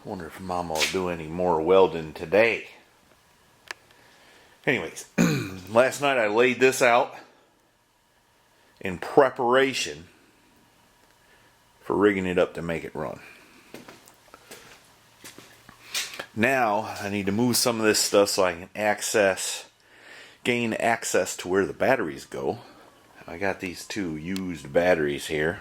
Wonder if Mama will do any more welding today. Anyways, last night I laid this out in preparation for rigging it up to make it run. Now I need to move some of this stuff so I can gain access to where the batteries go. I got these two used batteries here.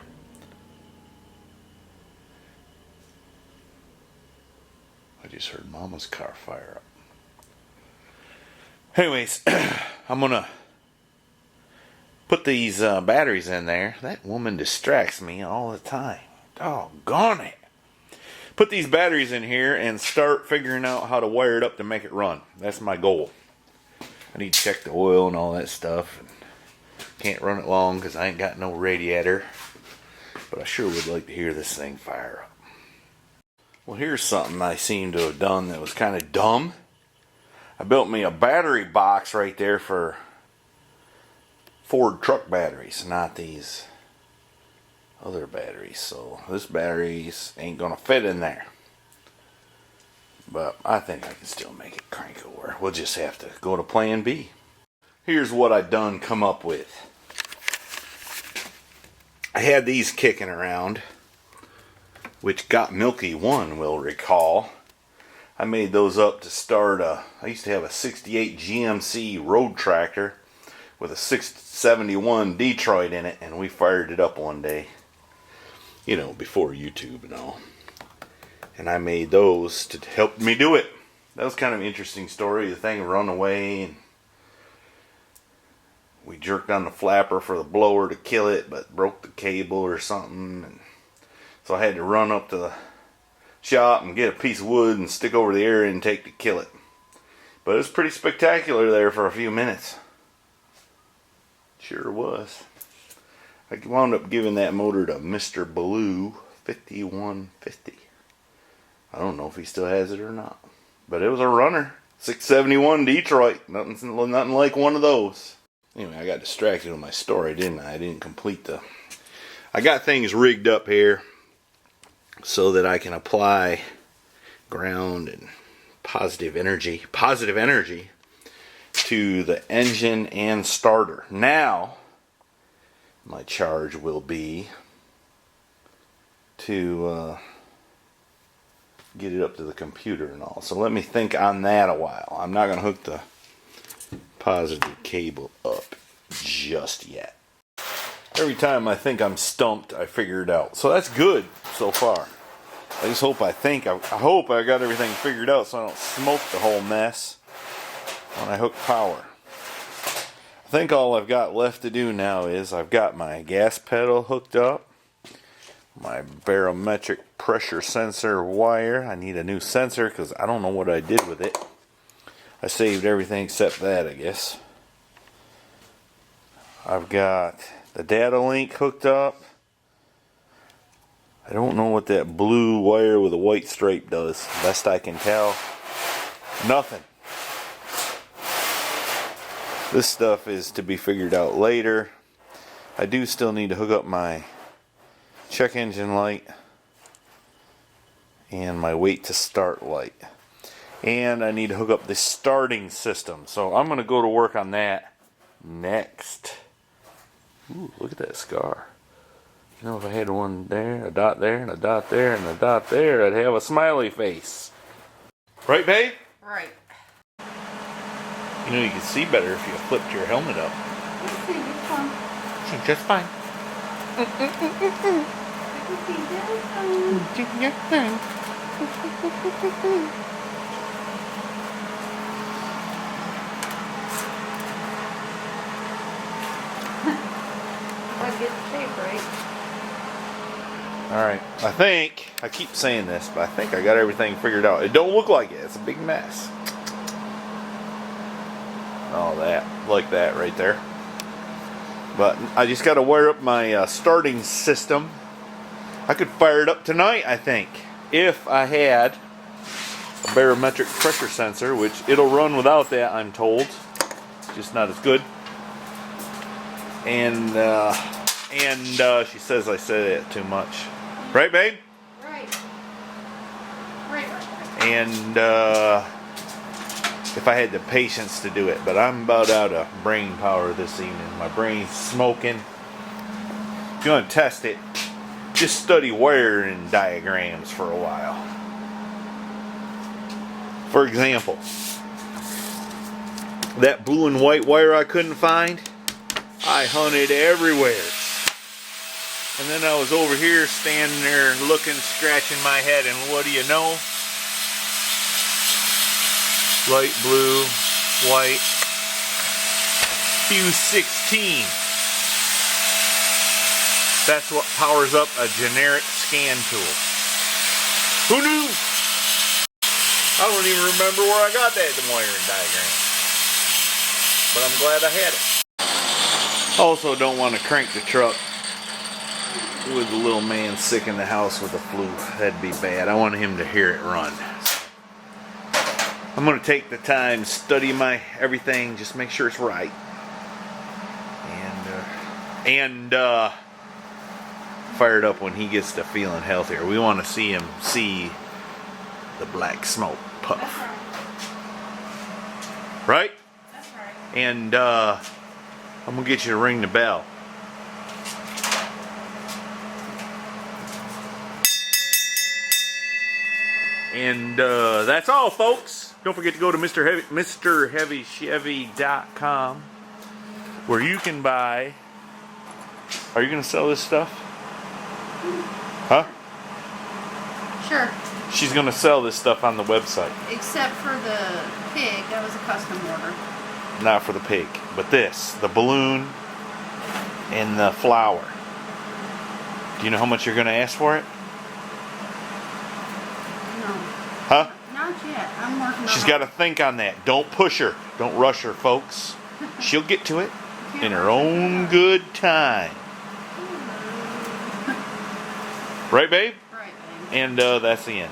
I just heard Mama's car fire up. Anyways, I'm gonna put these batteries in there. That woman distracts me all the time. Doggone it. Put these batteries in here and start figuring out how to wire it up to make it run. That's my goal. I need to check the oil and all that stuff. Can't run it long because I ain't got no radiator. But I sure would like to hear this thing fire up. Well, here's something I seem to have done that was kind of dumb. I built me a battery box right there for Ford truck batteries, not these other batteries. So this batteries ain't gonna fit in there. But I think I can still make it crank over. We'll just have to go to plan B. Here's what I done come up with. I had these kicking around, which Got Milky One will recall. I made those up to start I used to have a 68 GMC road tractor with a 671 Detroit in it, and we fired it up one day. You know, before YouTube and all. And I made those to help me do it. That was kind of an interesting story. The thing run away, and we jerked on the flapper for the blower to kill it, but broke the cable or something. And so I had to run up to the shop and get a piece of wood and stick over the air intake to kill it. But it was pretty spectacular there for a few minutes. Sure was. I wound up giving that motor to Mr. Blue 5150. I don't know if he still has it or not. But it was a runner. 671 Detroit. Nothing like one of those. Anyway, I got distracted with my story, didn't I? I didn't complete I got things rigged up here so that I can apply ground and positive energy to the engine and starter. Now, my charge will be to get it up to the computer and all. So let me think on that a while. I'm not going to hook the positive cable up just yet. Every time I think I'm stumped, I figure it out. So that's good so far. I just hope I hope I got everything figured out so I don't smoke the whole mess when I hook power. I think all I've got left to do now is I've got my gas pedal hooked up, my barometric pressure sensor wire. I need a new sensor because I don't know what I did with it. I saved everything except that, I guess. I've got the data link hooked up. I don't know what that blue wire with a white stripe does. Best I can tell, nothing. This stuff is to be figured out later. I do still need to hook up my check engine light and my wait to start light. And I need to hook up the starting system. So I'm going to go to work on that next. Ooh, look at that scar. You know, if I had one there, a dot there, and a dot there, and a dot there, I'd have a smiley face. Right, babe? Right. You know, you can see better if you flipped your helmet up. It's fine. Just fine. I get the shape right. Alright, I keep saying this, but I think I got everything figured out. It don't look like it. It's a big mess. All that, like that right there. But I just got to wire up my starting system. I could fire it up tonight, I think, if I had a barometric pressure sensor, which it'll run without that, I'm told. Just not as good. And she says I said it too much. Right, babe? Right. Right. and if I had the patience to do it. But I'm about out of brain power this evening. My brain's smoking. If you want to test it, just study wiring diagrams for a while. For example, that blue and white wire I couldn't find, I hunted everywhere. And then I was over here standing there looking, scratching my head, and what do you know? Light blue, white, fuse 16. That's what powers up a generic scan tool. Who knew? I don't even remember where I got that wiring diagram. But I'm glad I had it. Also don't want to crank the truck with the little man sick in the house with the flu. That'd be bad. I want him to hear it run. I'm going to take the time, study my everything, just make sure it's right. And fire it up when he gets to feeling healthier. We want to see him see the black smoke puff. That's right. Right? That's right. And I'm going to get you to ring the bell. And that's all, folks. Don't forget to go to MrHeavyChevy.com, where you can buy. Are you going to sell this stuff? Huh? Sure. She's going to sell this stuff on the website. Except for the pig. That was a custom order. Not for the pig, but this, the balloon and the flower. Do you know how much you're going to ask for it? No. Huh? Not yet. I'm working on She's it. got to think on that. Don't push her. Don't rush her, folks. She'll get to it in her own good time. Right, babe? Right, babe. And that's the end.